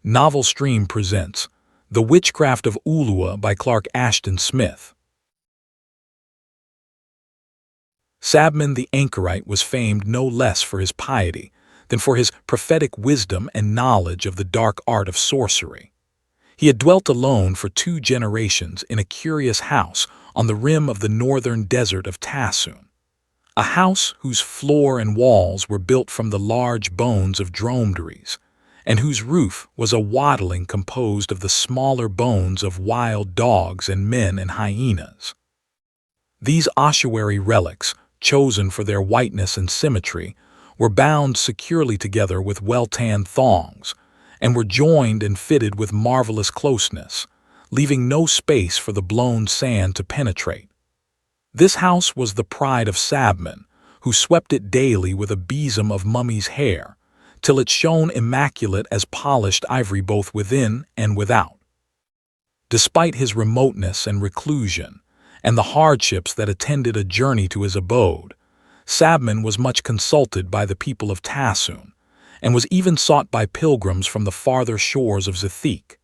Novel Stream presents The Witchcraft of Ulua by Clark Ashton Smith. Sabman the Anchorite was famed no less for his piety than for his prophetic wisdom and knowledge of the dark art of sorcery. He had dwelt alone for 2 generations in a curious house on the rim of the northern desert of Tassoon, a house whose floor and walls were built from the large bones of dromedaries, and whose roof was a wattling composed of the smaller bones of wild dogs and men and hyenas. These ossuary relics, chosen for their whiteness and symmetry, were bound securely together with well-tanned thongs, and were joined and fitted with marvelous closeness, leaving no space for the blown sand to penetrate. This house was the pride of Sabman, who swept it daily with a besom of mummy's hair, till it shone immaculate as polished ivory both within and without. Despite his remoteness and reclusion, and the hardships that attended a journey to his abode, Sabman was much consulted by the people of Tassoon, and was even sought by pilgrims from the farther shores of Zothique.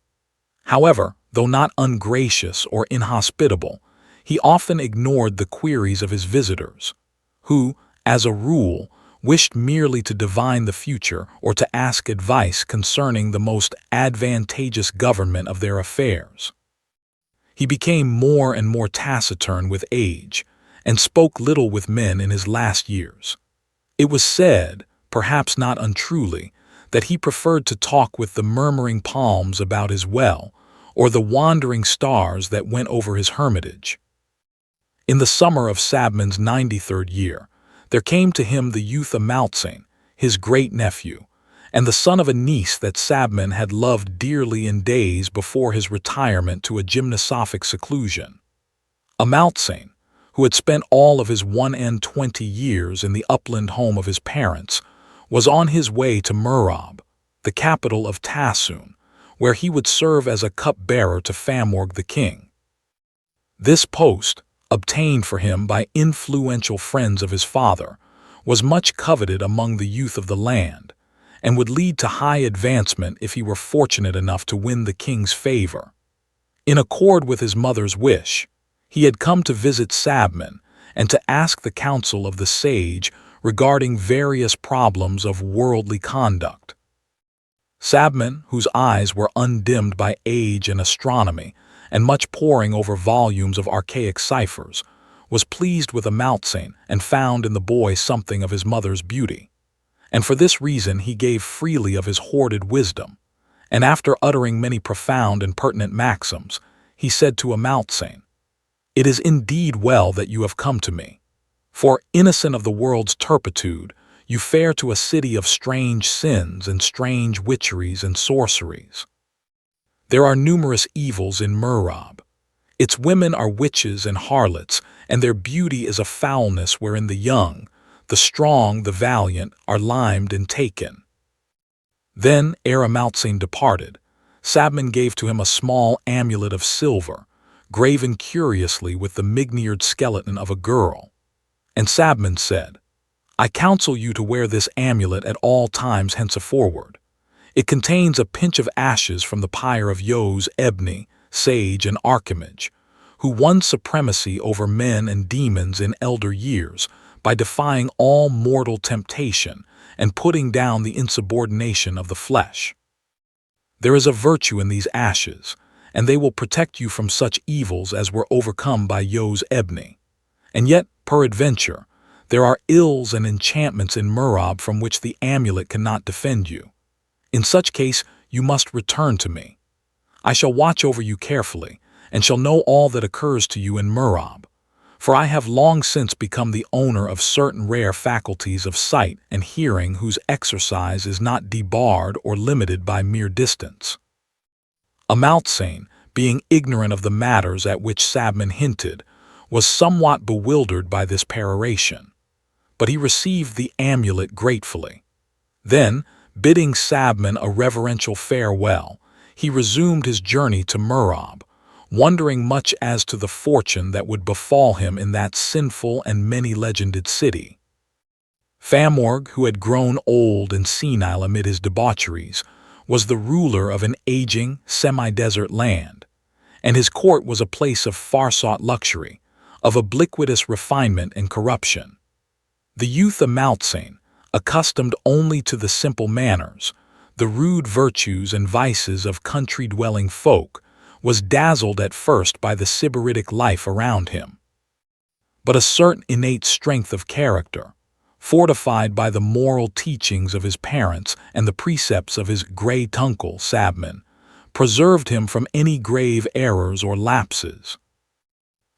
However, though not ungracious or inhospitable, he often ignored the queries of his visitors, who, as a rule, wished merely to divine the future or to ask advice concerning the most advantageous government of their affairs. He became more and more taciturn with age, and spoke little with men in his last years. It was said, perhaps not untruly, that he preferred to talk with the murmuring palms about his well, or the wandering stars that went over his hermitage. In the summer of Sabman's 93rd year, there came to him the youth Amalzain, his great-nephew, and the son of a niece that Sabman had loved dearly in days before his retirement to a gymnosophic seclusion. Amalzain, who had spent all of his 21 years in the upland home of his parents, was on his way to Miraab, the capital of Tassoon, where he would serve as a cup-bearer to Famorgh the king. This post, obtained for him by influential friends of his father, was much coveted among the youth of the land, and would lead to high advancement if he were fortunate enough to win the king's favor. In accord with his mother's wish, he had come to visit Sabman and to ask the counsel of the sage regarding various problems of worldly conduct. Sabman, whose eyes were undimmed by age and astronomy, and much poring over volumes of archaic ciphers, was pleased with Amalzain and found in the boy something of his mother's beauty. And for this reason he gave freely of his hoarded wisdom, and after uttering many profound and pertinent maxims, he said to Amalzain, "It is indeed well that you have come to me, for, innocent of the world's turpitude, you fare to a city of strange sins and strange witcheries and sorceries. There are numerous evils in Miraab. Its women are witches and harlots, and their beauty is a foulness wherein the young, the strong, the valiant, are limed and taken." Then, ere Amalzain departed, Sabman gave to him a small amulet of silver, graven curiously with the migneared skeleton of a girl. And Sabman said, "I counsel you to wear this amulet at all times henceforward. It contains a pinch of ashes from the pyre of Yos, Ebony, Sage, and Archimage, who won supremacy over men and demons in elder years by defying all mortal temptation and putting down the insubordination of the flesh. There is a virtue in these ashes, and they will protect you from such evils as were overcome by Yos, Ebony. And yet, peradventure, there are ills and enchantments in Miraab from which the amulet cannot defend you. In such case, you must return to me. I shall watch over you carefully, and shall know all that occurs to you in Miraab, for I have long since become the owner of certain rare faculties of sight and hearing whose exercise is not debarred or limited by mere distance." Amalzain, being ignorant of the matters at which Sabman hinted, was somewhat bewildered by this peroration, but he received the amulet gratefully. Then, bidding Sabman a reverential farewell, he resumed his journey to Miraab, wondering much as to the fortune that would befall him in that sinful and many-legended city. Famorgh, who had grown old and senile amid his debaucheries, was the ruler of an aging, semi-desert land, and his court was a place of far-sought luxury, of ubiquitous refinement and corruption. The youth Amalzain, accustomed only to the simple manners, the rude virtues and vices of country-dwelling folk, was dazzled at first by the sybaritic life around him. But a certain innate strength of character, fortified by the moral teachings of his parents and the precepts of his great uncle Sabman, preserved him from any grave errors or lapses.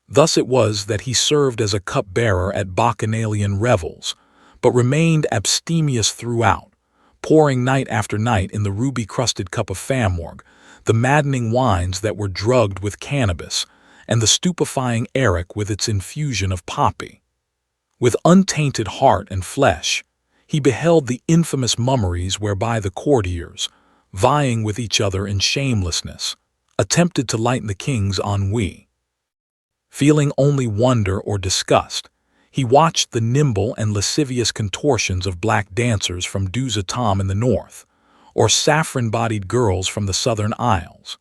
Thus it was that he served as a cup-bearer at bacchanalian revels, but remained abstemious throughout, pouring night after night in the ruby-crusted cup of Famorgh the maddening wines that were drugged with cannabis, and the stupefying arrack with its infusion of poppy. With untainted heart and flesh, he beheld the infamous mummeries whereby the courtiers, vying with each other in shamelessness, attempted to lighten the king's ennui. Feeling only wonder or disgust, he watched the nimble and lascivious contortions of black dancers from Zothique in the north, or saffron-bodied girls from the southern isles.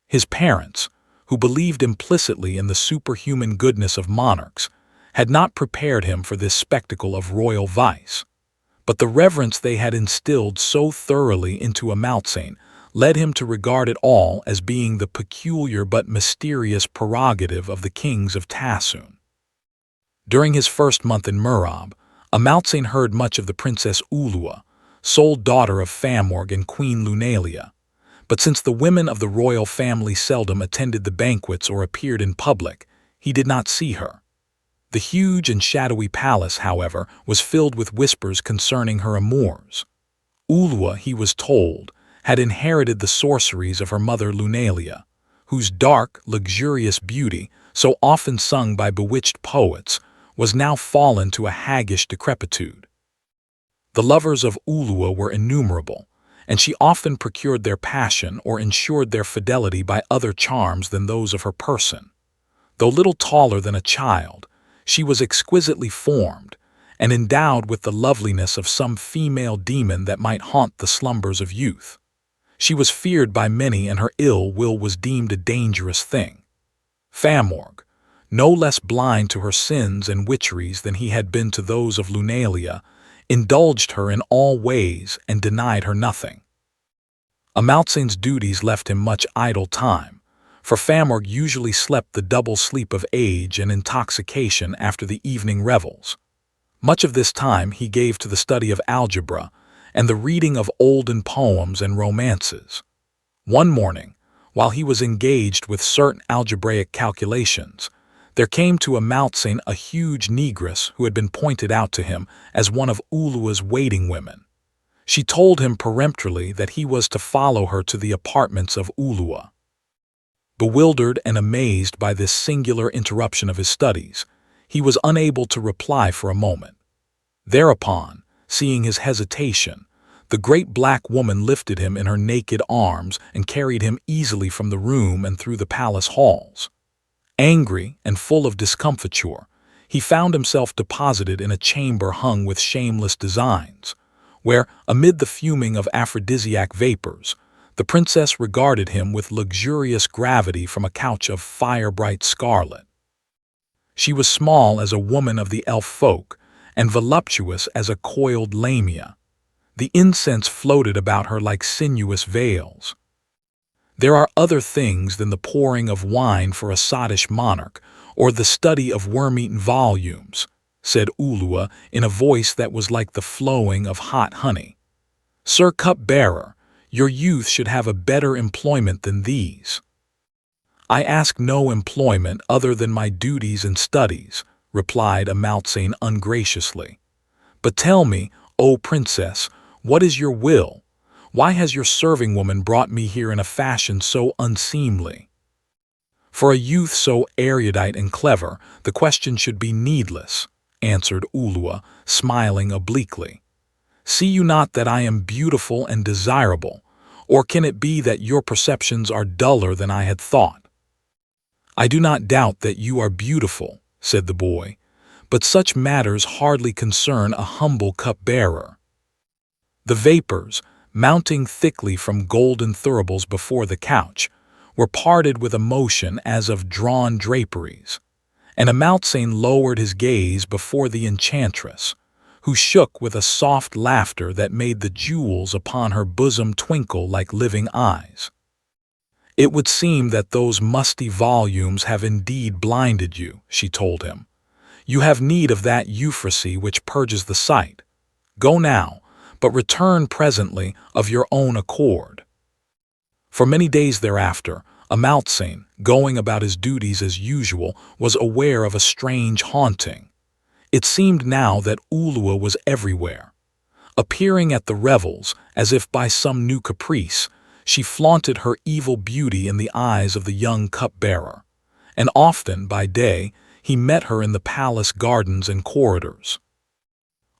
His parents, who believed implicitly in the superhuman goodness of monarchs, had not prepared him for this spectacle of royal vice, but the reverence they had instilled so thoroughly into Amalzain led him to regard it all as being the peculiar but mysterious prerogative of the kings of Tassoon. During his first month in Miraab, Amalzain heard much of the Princess Ulua, sole daughter of Famorgh and Queen Lunalia, but since the women of the royal family seldom attended the banquets or appeared in public, he did not see her. The huge and shadowy palace, however, was filled with whispers concerning her amours. Ulua, he was told, had inherited the sorceries of her mother Lunalia, whose dark, luxurious beauty, so often sung by bewitched poets, was now fallen to a haggish decrepitude. The lovers of Ulua were innumerable, and she often procured their passion or ensured their fidelity by other charms than those of her person. Though little taller than a child, she was exquisitely formed, and endowed with the loveliness of some female demon that might haunt the slumbers of youth. She was feared by many, and her ill will was deemed a dangerous thing. Famorgh, no less blind to her sins and witcheries than he had been to those of Lunalia, indulged her in all ways and denied her nothing. Amalzain's duties left him much idle time, for Famorgh usually slept the double sleep of age and intoxication after the evening revels. Much of this time he gave to the study of algebra and the reading of olden poems and romances. One morning, while he was engaged with certain algebraic calculations, there came to Amalzain a huge negress who had been pointed out to him as one of Ulua's waiting women. She told him peremptorily that he was to follow her to the apartments of Ulua. Bewildered and amazed by this singular interruption of his studies, he was unable to reply for a moment. Thereupon, seeing his hesitation, the great black woman lifted him in her naked arms and carried him easily from the room and through the palace halls. Angry and full of discomfiture, he found himself deposited in a chamber hung with shameless designs, where, amid the fuming of aphrodisiac vapors, the princess regarded him with luxurious gravity from a couch of fire-bright scarlet. She was small as a woman of the elf folk, and voluptuous as a coiled lamia. The incense floated about her like sinuous veils. There are other things than the pouring of wine for a sottish monarch, or the study of worm-eaten volumes, said Ulua in a voice that was like the flowing of hot honey. Sir Cup-bearer, your youth should have a better employment than these. I ask no employment other than my duties and studies, replied Amalzain ungraciously. But tell me, O princess, what is your will? Why has your serving woman brought me here in a fashion so unseemly? For a youth so erudite and clever, the question should be needless, answered Ulua, smiling obliquely. See you not that I am beautiful and desirable, or can it be that your perceptions are duller than I had thought? I do not doubt that you are beautiful, said the boy, but such matters hardly concern a humble cup-bearer. The vapors, mounting thickly from golden thuribles before the couch, were parted with a motion as of drawn draperies, and Amalzain lowered his gaze before the enchantress, who shook with a soft laughter that made the jewels upon her bosom twinkle like living eyes. "It would seem that those musty volumes have indeed blinded you," she told him. "You have need of that euphrasy which purges the sight. Go now, but return presently of your own accord." For many days thereafter, Amalzain, going about his duties as usual, was aware of a strange haunting. It seemed now that Ulua was everywhere. Appearing at the revels, as if by some new caprice, she flaunted her evil beauty in the eyes of the young cupbearer, and often, by day, he met her in the palace gardens and corridors.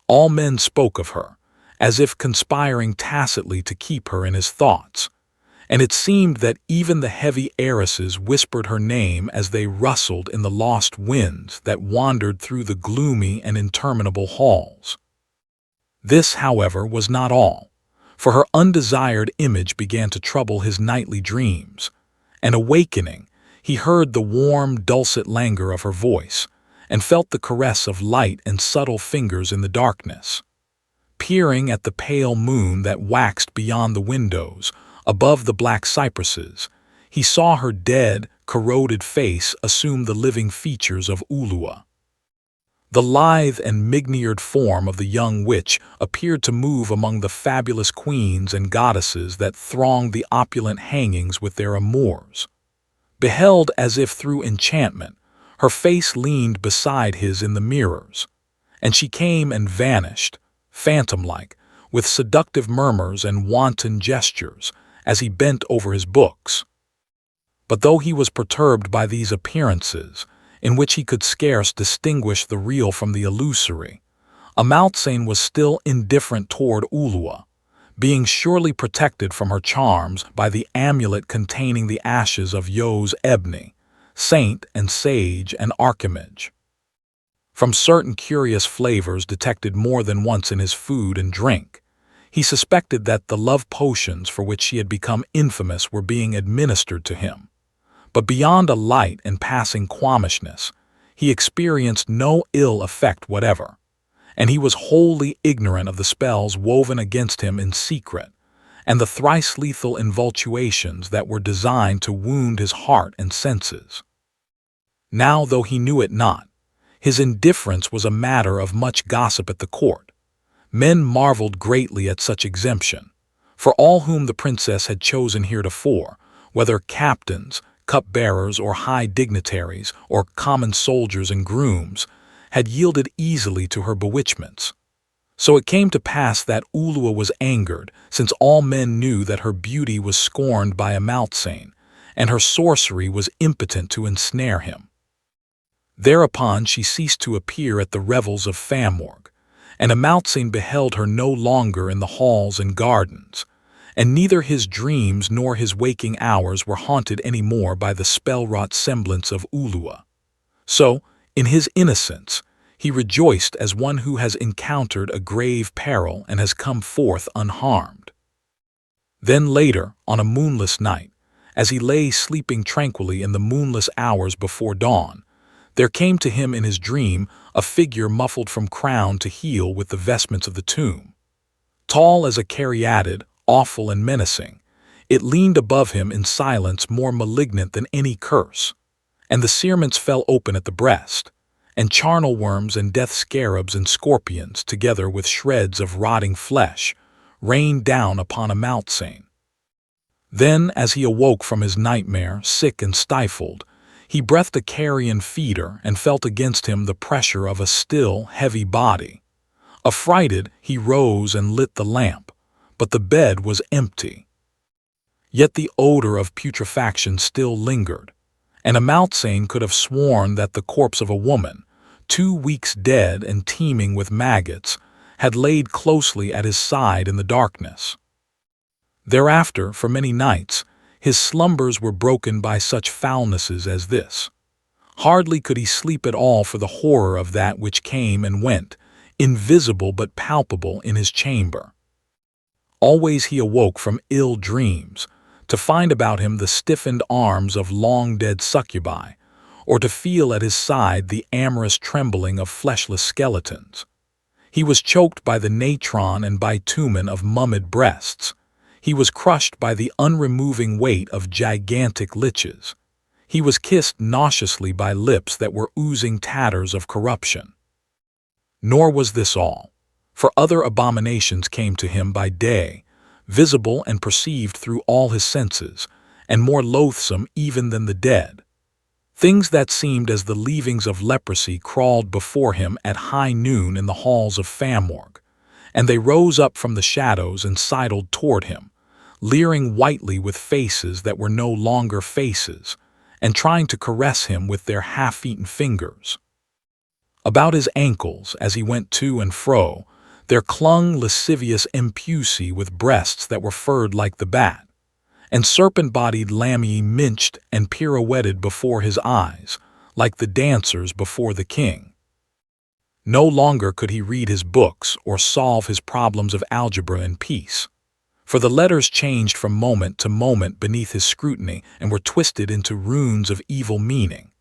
All men spoke of her, as if conspiring tacitly to keep her in his thoughts, and it seemed that even the heavy heiresses whispered her name as they rustled in the lost winds that wandered through the gloomy and interminable halls. This, however, was not all, for her undesired image began to trouble his nightly dreams, and awakening, he heard the warm, dulcet languor of her voice, and felt the caress of light and subtle fingers in the darkness. Peering at the pale moon that waxed beyond the windows, above the black cypresses, he saw her dead, corroded face assume the living features of Ulua. The lithe and migniard form of the young witch appeared to move among the fabulous queens and goddesses that thronged the opulent hangings with their amours. Beheld as if through enchantment, her face leaned beside his in the mirrors, and she came and vanished, phantom-like, with seductive murmurs and wanton gestures, as he bent over his books. But though he was perturbed by these appearances, in which he could scarce distinguish the real from the illusory, Amalzain was still indifferent toward Ulua, being surely protected from her charms by the amulet containing the ashes of Yo's ebony, saint and sage and archimage. From certain curious flavors detected more than once in his food and drink, he suspected that the love potions for which she had become infamous were being administered to him. But beyond a light and passing qualmishness, he experienced no ill effect whatever, and he was wholly ignorant of the spells woven against him in secret, and the thrice lethal infiltrations that were designed to wound his heart and senses. Now, though he knew it not, his indifference was a matter of much gossip at the court. Men marveled greatly at such exemption, for all whom the princess had chosen heretofore, whether captains, cupbearers, or high dignitaries, or common soldiers and grooms, had yielded easily to her bewitchments. So it came to pass that Ulua was angered, since all men knew that her beauty was scorned by Amalzain, and her sorcery was impotent to ensnare him. Thereupon she ceased to appear at the revels of Famorgh, and Amalzain beheld her no longer in the halls and gardens, and neither his dreams nor his waking hours were haunted any more by the spell-wrought semblance of Ulua. So, in his innocence, he rejoiced as one who has encountered a grave peril and has come forth unharmed. Then later, on a moonless night, as he lay sleeping tranquilly in the moonless hours before dawn, there came to him in his dream a figure muffled from crown to heel with the vestments of the tomb. Tall as a caryatid, awful and menacing, it leaned above him in silence more malignant than any curse, and the cerements fell open at the breast, and charnel worms and death scarabs and scorpions, together with shreds of rotting flesh, rained down upon Amalzain. Then, as he awoke from his nightmare, sick and stifled, he breathed a carrion feeder and felt against him the pressure of a still, heavy body. Affrighted, he rose and lit the lamp, but the bed was empty. Yet the odor of putrefaction still lingered, and Amalzain could have sworn that the corpse of a woman, 2 weeks dead and teeming with maggots, had laid closely at his side in the darkness. Thereafter, for many nights, his slumbers were broken by such foulnesses as this. Hardly could he sleep at all for the horror of that which came and went, invisible but palpable in his chamber. Always he awoke from ill dreams, to find about him the stiffened arms of long-dead succubi, or to feel at his side the amorous trembling of fleshless skeletons. He was choked by the natron and bitumen of mummied breasts. He was crushed by the unremoving weight of gigantic liches. He was kissed nauseously by lips that were oozing tatters of corruption. Nor was this all, for other abominations came to him by day, visible and perceived through all his senses, and more loathsome even than the dead. Things that seemed as the leavings of leprosy crawled before him at high noon in the halls of Famorgh, and they rose up from the shadows and sidled toward him, leering whitely with faces that were no longer faces, and trying to caress him with their half-eaten fingers. About his ankles, as he went to and fro, there clung lascivious empusi with breasts that were furred like the bat, and serpent-bodied lamii minced and pirouetted before his eyes, like the dancers before the king. No longer could he read his books or solve his problems of algebra in peace, for the letters changed from moment to moment beneath his scrutiny and were twisted into runes of evil meaning,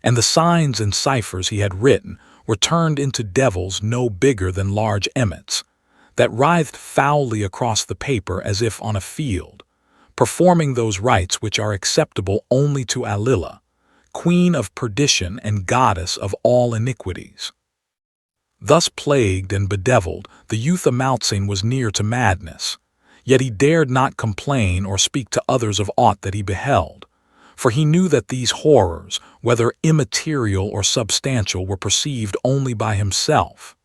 and the signs and ciphers he had written were turned into devils no bigger than large emmets, that writhed foully across the paper as if on a field, performing those rites which are acceptable only to Ulua, queen of perdition and goddess of all iniquities. Thus plagued and bedeviled, the youth Amalzain was near to madness, yet he dared not complain or speak to others of aught that he beheld, for he knew that these horrors, whether immaterial or substantial, were perceived only by himself.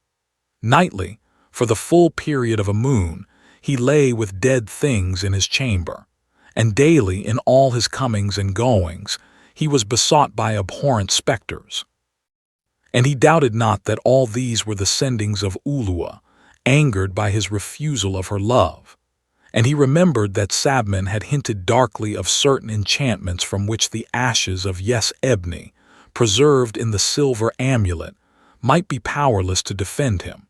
Nightly, for the full period of a moon, he lay with dead things in his chamber, and daily in all his comings and goings he was besought by abhorrent spectres. And he doubted not that all these were the sendings of Ulua, angered by his refusal of her love. And he remembered that Sabman had hinted darkly of certain enchantments from which the ashes of Ebni, preserved in the silver amulet, might be powerless to defend him.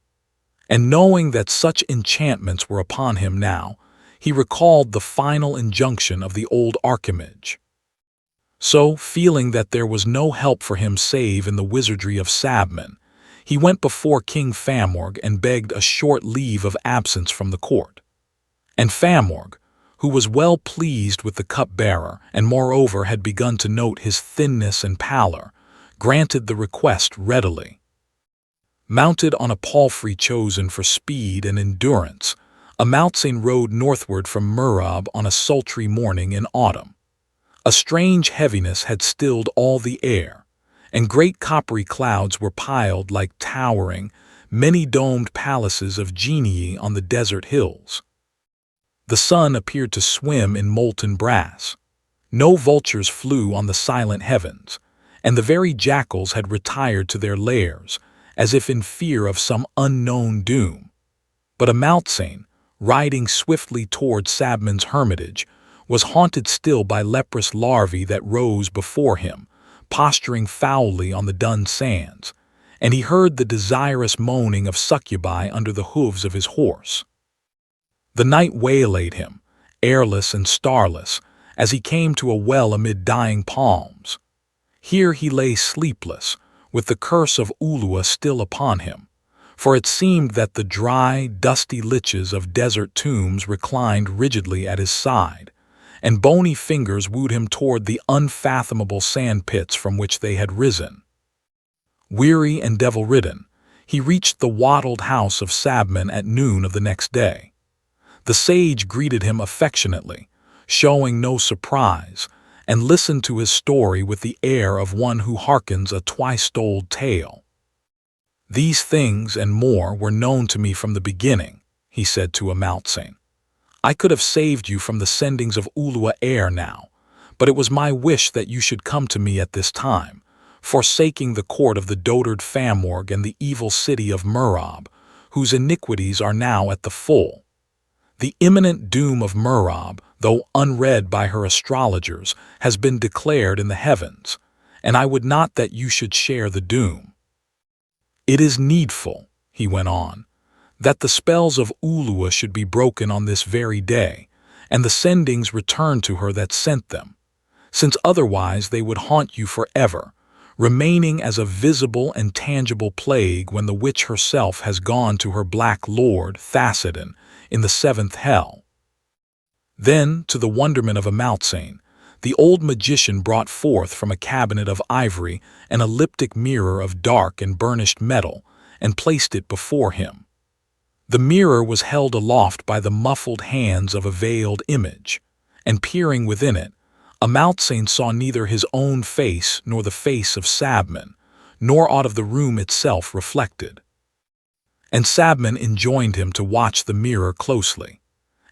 And knowing that such enchantments were upon him now, he recalled the final injunction of the old archimage. So, feeling that there was no help for him save in the wizardry of Sabman, he went before King Famorgh and begged a short leave of absence from the court. And Famorgh, who was well pleased with the cup-bearer and moreover had begun to note his thinness and pallor, granted the request readily. Mounted on a palfrey chosen for speed and endurance, Amalzain rode northward from Miraab on a sultry morning in autumn. A strange heaviness had stilled all the air, and great coppery clouds were piled like towering, many-domed palaces of genii on the desert hills. The sun appeared to swim in molten brass. No vultures flew on the silent heavens, and the very jackals had retired to their lairs, as if in fear of some unknown doom. But Amalzain, riding swiftly toward Sabman's hermitage, was haunted still by leprous larvae that rose before him, posturing foully on the dun sands, and he heard the desirous moaning of succubi under the hooves of his horse. The night waylaid him, airless and starless, as he came to a well amid dying palms. Here he lay sleepless, with the curse of Ulua still upon him, for it seemed that the dry, dusty liches of desert tombs reclined rigidly at his side, and bony fingers wooed him toward the unfathomable sand pits from which they had risen. Weary and devil-ridden, he reached the wattled house of Sabman at noon of the next day. The sage greeted him affectionately, showing no surprise, and listened to his story with the air of one who hearkens a twice-told tale. "These things and more were known to me from the beginning," he said to Amalzain. "I could have saved you from the sendings of Ulua ere now, but it was my wish that you should come to me at this time, forsaking the court of the dotard Famorgh and the evil city of Miraab, whose iniquities are now at the full. The imminent doom of Miraab, though unread by her astrologers, has been declared in the heavens, and I would not that you should share the doom. It is needful," he went on, that the spells of Ulua should be broken on this very day, and the sendings return to her that sent them, since otherwise they would haunt you forever, remaining as a visible and tangible plague when the witch herself has gone to her black lord, Thacedon, in the seventh hell. Then, to the wonderment of Amalzain, the old magician brought forth from a cabinet of ivory an elliptic mirror of dark and burnished metal, and placed it before him. The mirror was held aloft by the muffled hands of a veiled image, and peering within it, Amalzain saw neither his own face nor the face of Sabman, nor aught of the room itself reflected. And Sabman enjoined him to watch the mirror closely,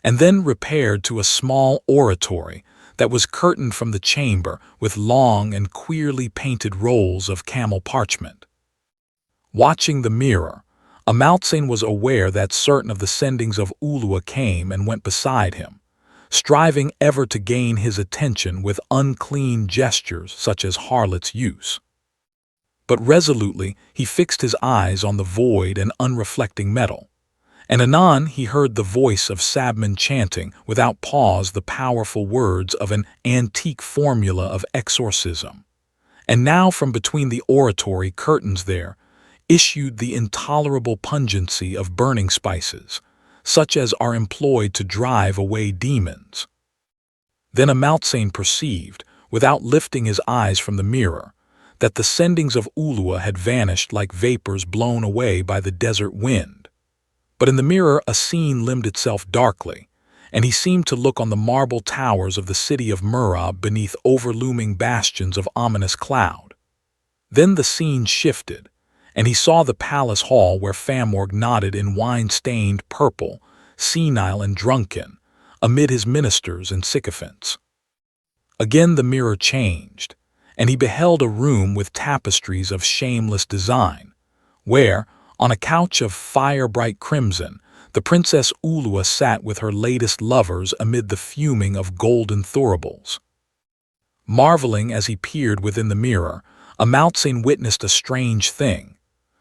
and then repaired to a small oratory that was curtained from the chamber with long and queerly painted rolls of camel parchment. Watching the mirror, Amalzain was aware that certain of the sendings of Ulua came and went beside him, striving ever to gain his attention with unclean gestures such as harlots use. But resolutely he fixed his eyes on the void and unreflecting metal, and anon he heard the voice of Sabman chanting without pause the powerful words of an antique formula of exorcism. And now from between the oratory curtains there issued the intolerable pungency of burning spices, such as are employed to drive away demons. Then Amalzain perceived, without lifting his eyes from the mirror, that the sendings of Ulua had vanished like vapors blown away by the desert wind. But in the mirror a scene limned itself darkly, and he seemed to look on the marble towers of the city of Miraab beneath overlooming bastions of ominous cloud. Then the scene shifted, and he saw the palace hall where Famorgh nodded in wine-stained purple, senile and drunken, amid his ministers and sycophants. Again the mirror changed, and he beheld a room with tapestries of shameless design, where, on a couch of fire-bright crimson, the Princess Ulua sat with her latest lovers amid the fuming of golden thuribles. Marveling as he peered within the mirror, Amalzain witnessed a strange thing,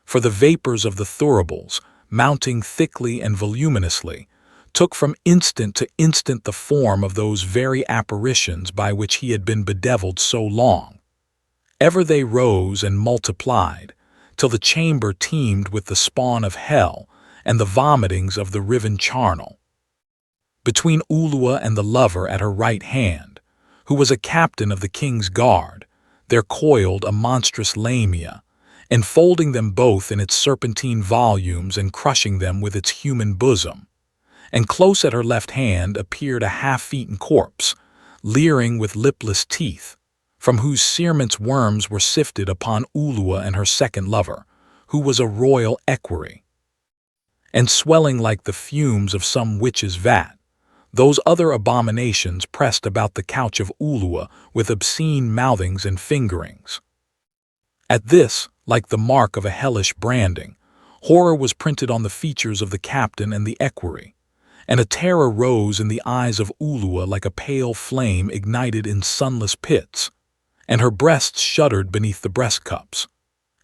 for the vapors of the thuribles, mounting thickly and voluminously, took from instant to instant the form of those very apparitions by which he had been bedeviled so long. Ever they rose and multiplied, till the chamber teemed with the spawn of hell and the vomitings of the riven charnel. Between Ulua and the lover at her right hand, who was a captain of the king's guard, there coiled a monstrous lamia, enfolding them both in its serpentine volumes and crushing them with its human bosom. And close at her left hand appeared a half-eaten corpse, leering with lipless teeth, from whose cerments worms were sifted upon Ulua and her second lover, who was a royal equerry. And swelling like the fumes of some witch's vat, those other abominations pressed about the couch of Ulua with obscene mouthings and fingerings. At this, like the mark of a hellish branding, horror was printed on the features of the captain and the equerry, and a terror rose in the eyes of Ulua like a pale flame ignited in sunless pits, and her breasts shuddered beneath the breast cups.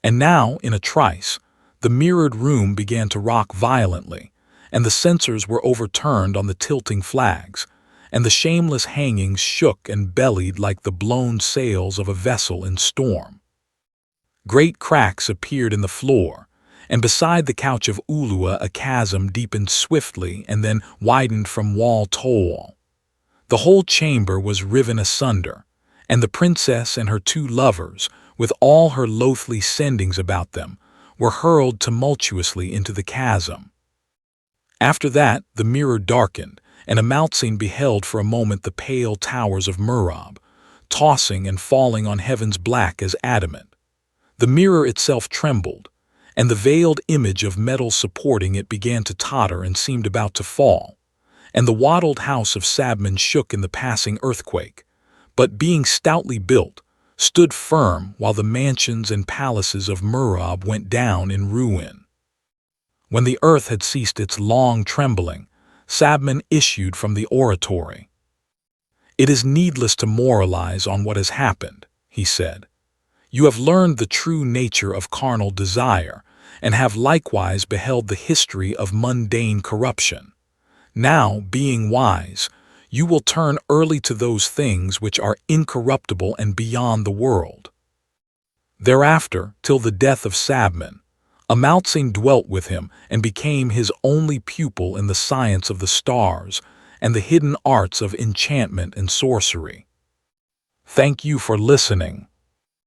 And now, in a trice, the mirrored room began to rock violently, and the censers were overturned on the tilting flags, and the shameless hangings shook and bellied like the blown sails of a vessel in storm. Great cracks appeared in the floor, and beside the couch of Ulua a chasm deepened swiftly and then widened from wall to wall. The whole chamber was riven asunder, and the princess and her two lovers, with all her loathly sendings about them, were hurled tumultuously into the chasm. After that the mirror darkened, and Amalzain beheld for a moment the pale towers of Miraab, tossing and falling on heavens black as adamant. The mirror itself trembled, and the veiled image of metal supporting it began to totter and seemed about to fall, and the wattled house of Sabman shook in the passing earthquake, but being stoutly built, stood firm while the mansions and palaces of Miraab went down in ruin. When the earth had ceased its long trembling, Sabman issued from the oratory. "It is needless to moralize on what has happened," he said. "You have learned the true nature of carnal desire, and have likewise beheld the history of mundane corruption. Now, being wise, you will turn early to those things which are incorruptible and beyond the world. Thereafter, till the death of Sabman, Amalzain dwelt with him and became his only pupil in the science of the stars and the hidden arts of enchantment and sorcery. Thank you for listening.